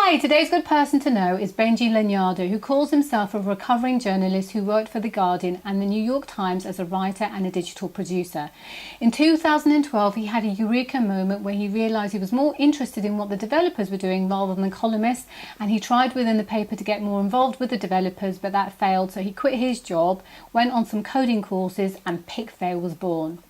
Hi, today's good person to know is Benji Lanyado, who calls himself a recovering journalist who worked for The Guardian and the New York Times as a writer and a digital producer. In 2012, he had a eureka moment where he realised he was more interested in what the developers were doing rather than the columnists, and he tried within the paper to get more involved with the developers, but that failed, so he quit his job, went on some coding courses, and Picfair was born.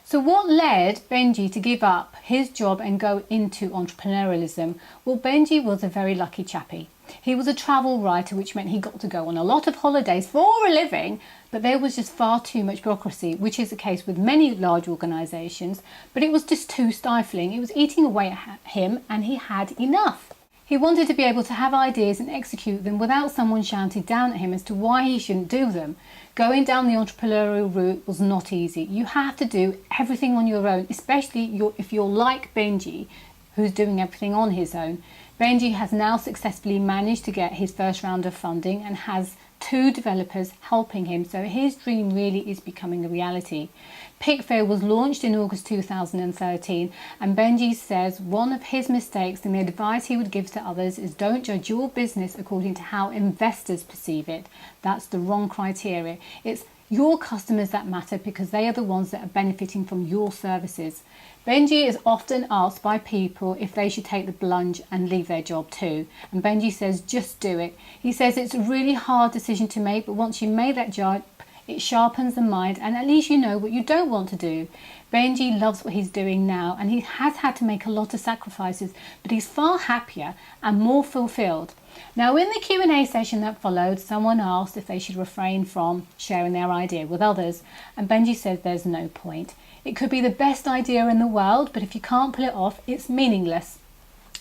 So what led Benji to give up his job and go into entrepreneurialism? Well, Benji was a very lucky chappie. He was a travel writer, which meant he got to go on a lot of holidays for a living, but there was just far too much bureaucracy, which is the case with many large organisations, but it was just too stifling. It was eating away at him, and he had enough. He wanted to be able to have ideas and execute them without someone shouting down at him as to why he shouldn't do them. Going down the entrepreneurial route was not easy. You have to do everything on your own, especially if you're like Benji, who's doing everything on his own. Benji has now successfully managed to get his first round of funding and has 2 developers helping him, so his dream really is becoming a reality. Picfair was launched in August 2013, and Benji says one of his mistakes and the advice he would give to others is don't judge your business according to how investors perceive it. That's the wrong criteria. It's your customers that matter because they are the ones that are benefiting from your services. Benji is often asked by people if they should take the plunge and leave their job too. And Benji says, just do it. He says it's a really hard decision to make, but once you make that jump, it sharpens the mind and at least you know what you don't want to do. Benji loves what he's doing now and he has had to make a lot of sacrifices, but he's far happier and more fulfilled. Now, in the Q&A session that followed, someone asked if they should refrain from sharing their idea with others, and Benji said there's no point. It could be the best idea in the world, but if you can't pull it off, it's meaningless.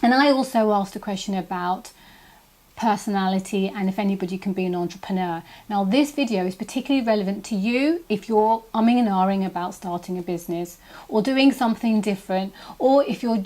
And I also asked a question about personality and if anybody can be an entrepreneur. Now, this video is particularly relevant to you if you're umming and ahhing about starting a business or doing something different, or if you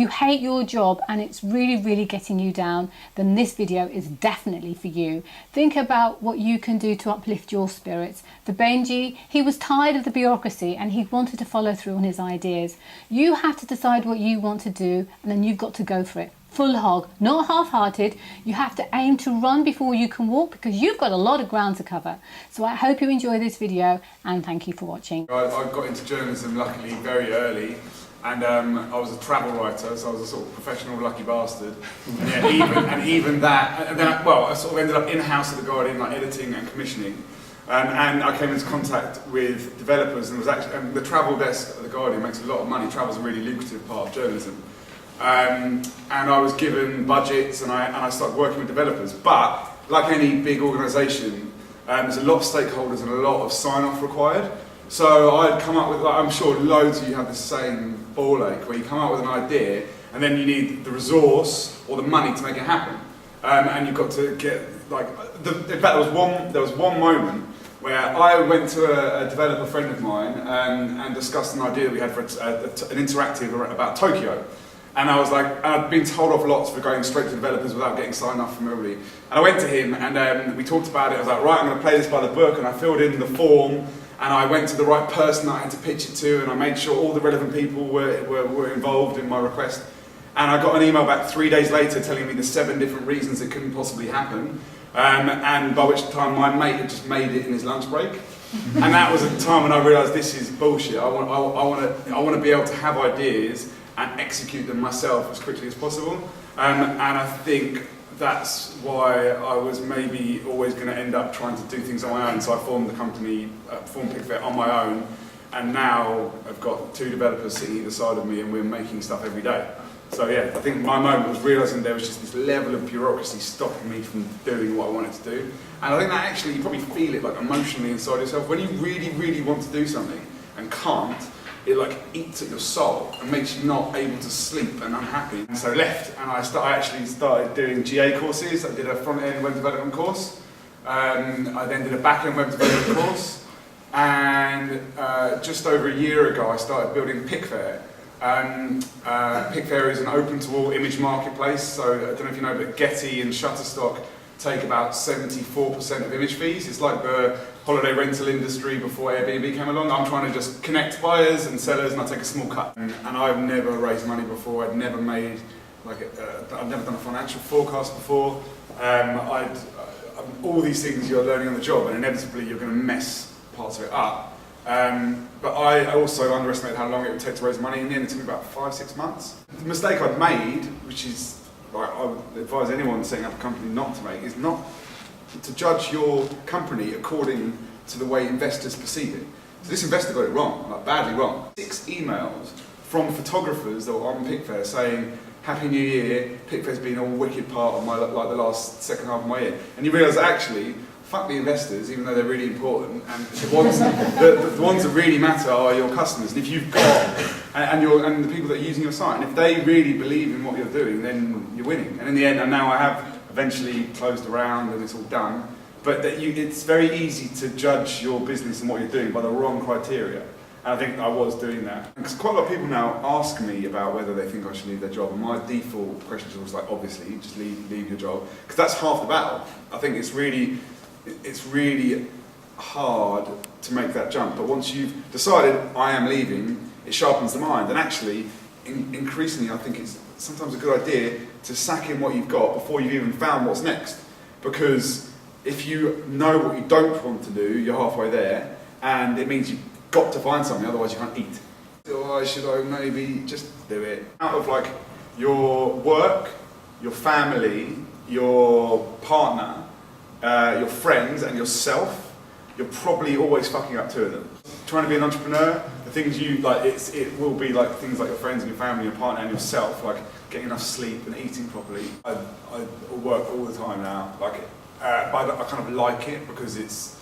hate your job and it's really getting you down, then this video is definitely for you. Think about what you can do to uplift your spirits. For Benji, he was tired of the bureaucracy and he wanted to follow through on his ideas. You have to decide what you want to do and then you've got to go for it. Full hog, not half-hearted. You have to aim to run before you can walk because you've got a lot of ground to cover. So I hope you enjoy this video and thank you for watching. I got into journalism luckily very early. And I was a travel writer, so I was a sort of professional lucky bastard. And even that, and then I sort of ended up in-house at The Guardian, like editing and commissioning. And I came into contact with developers, and the travel desk at The Guardian makes a lot of money. Travel's a really lucrative part of journalism. And I was given budgets, and I started working with developers. But like any big organisation, there's a lot of stakeholders and a lot of sign-off required. So I'd come up with, like, I'm sure loads of you have the same ball ache, where you come up with an idea and then you need the resource or the money to make it happen. And you've got to get, like, in fact there was one moment where I went to a developer friend of mine and discussed an idea that we had for an interactive about Tokyo. And I was like, I'd been told off lots for going straight to developers without getting signed off from everybody. And I went to him and we talked about it. I was like, right, I'm going to play this by the book, and I filled in the form. And I went to the right person that I had to pitch it to, and I made sure all the relevant people were involved in my request. And I got an email back 3 days later telling me the 7 different reasons it couldn't possibly happen. And by which time my mate had just made it in his lunch break. And that was a time when I realised this is bullshit. I want to be able to have ideas and execute them myself as quickly as possible. And I think that's why I was maybe always going to end up trying to do things on my own. So I formed the company, formed Picfair on my own, and now I've got 2 developers sitting either side of me and we're making stuff every day. So yeah, I think my moment was realising there was just this level of bureaucracy stopping me from doing what I wanted to do. And I think that actually, you probably feel it like emotionally inside yourself. When you really want to do something and can't, it like eats at your soul and makes you not able to sleep and unhappy. And so I left, and I actually started doing GA courses. I did a front-end web development course. I then did a back-end web development course. And just over a year ago, I started building Picfair. Picfair is an open-to-all image marketplace. So I don't know if you know, but Getty and Shutterstock take about 74% of image fees. It's like the holiday rental industry before Airbnb came along. I'm trying to just connect buyers and sellers, and I take a small cut. And I've never raised money before. I'd never made I've never done a financial forecast before. All these things you're learning on the job, and inevitably you're going to mess parts of it up. But I also underestimated how long it would take to raise money. In the end, it took me about 5-6 months. The mistake I'd made, which is I would advise anyone setting up a company not to make, is not to judge your company according to the way investors perceive it. So this investor got it wrong, like badly wrong. 6 emails from photographers that were on Picfair saying, Happy New Year, Picfair's been a wicked part of my, the last second half of my year. And you realise that actually, fuck the investors, even though they're really important, and the ones that really matter are your customers. And if you've got, and the people that are using your site, and if they really believe in what you're doing, then you're winning. And in the end, and now I have eventually closed around and it's all done, but it's very easy to judge your business and what you're doing by the wrong criteria. And I think I was doing that. Because quite a lot of people now ask me about whether they think I should leave their job, and my default question is always like, obviously, just leave your job, because that's half the battle. I think it's really hard to make that jump, but once you've decided I am leaving, it sharpens the mind. And actually, increasingly, I think it's sometimes a good idea to sack in what you've got before you've even found what's next. Because if you know what you don't want to do, you're halfway there, and it means you've got to find something, otherwise you can't eat. Or should I maybe just do it? Out of like your work, your family, your partner, your friends and yourself, you're probably always fucking up 2 of them. Trying to be an entrepreneur, the things you like, it will be like things like your friends and your family, your partner and yourself, like getting enough sleep and eating properly. I work all the time now, but I kind of like it because it's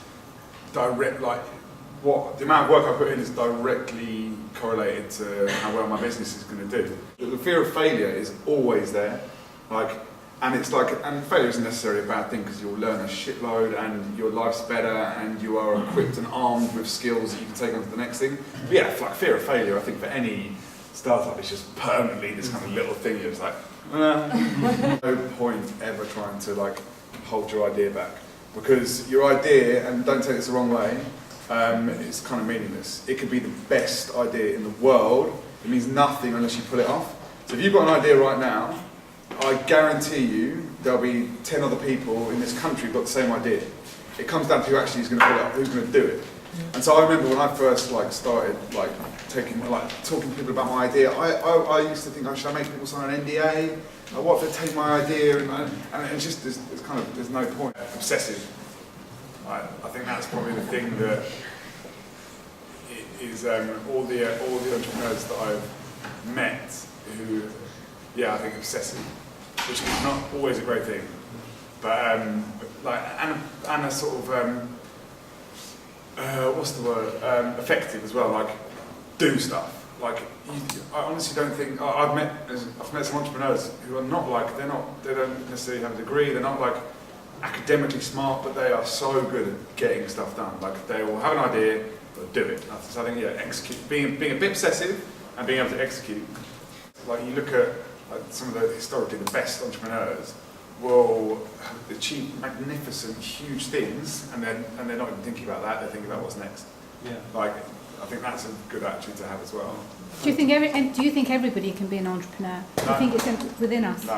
direct, like the amount of work I put in is directly correlated to how well my business is going to do. The fear of failure is always there, and failure isn't necessarily a bad thing because you'll learn a shitload and your life's better and you are equipped and armed with skills that you can take on to the next thing. But yeah, like fear of failure, I think for any startup is just permanently this kind of little thing you're just like, no point ever trying to like hold your idea back, because your idea, and don't take this the wrong way, it's kind of meaningless. It could be the best idea in the world, it means nothing unless you pull it off. So if you've got an idea right now, I guarantee you there'll be 10 other people in this country who've got the same idea. It comes down to who actually is going to pull it off, who's going to do it. And so I remember when I first started talking to people about my idea, I used to think, should I make people sign an NDA? What if they take my idea? And it's just there's no point. Obsessive. I think that's probably the thing that is all the entrepreneurs that I've met who, I think obsessive, which is not always a great thing, but and a sort of what's the word? Effective as well. Like do stuff. Like I honestly don't think I've met some entrepreneurs who are not they don't necessarily have a degree. They're not like academically smart, but they are so good at getting stuff done. Like they will have an idea, but do it. So I think execute, being a bit obsessive and being able to execute. Like you look at some of the historically the best entrepreneurs will achieve magnificent, huge things, and they're not even thinking about that. They're thinking about what's next. Yeah. Like I think that's a good attitude to have as well. Do you think everybody can be an entrepreneur? Do you think it's within us? No.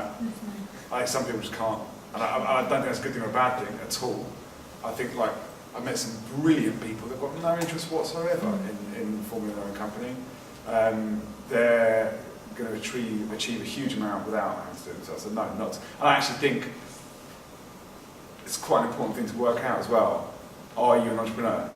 I think some people just can't. And I don't think that's a good thing or a bad thing at all. I think I've met some brilliant people that've got no interest whatsoever in forming their own company. They're going to achieve a huge amount without having to do it themselves. So no, not. And I actually think it's quite an important thing to work out as well. Are you an entrepreneur?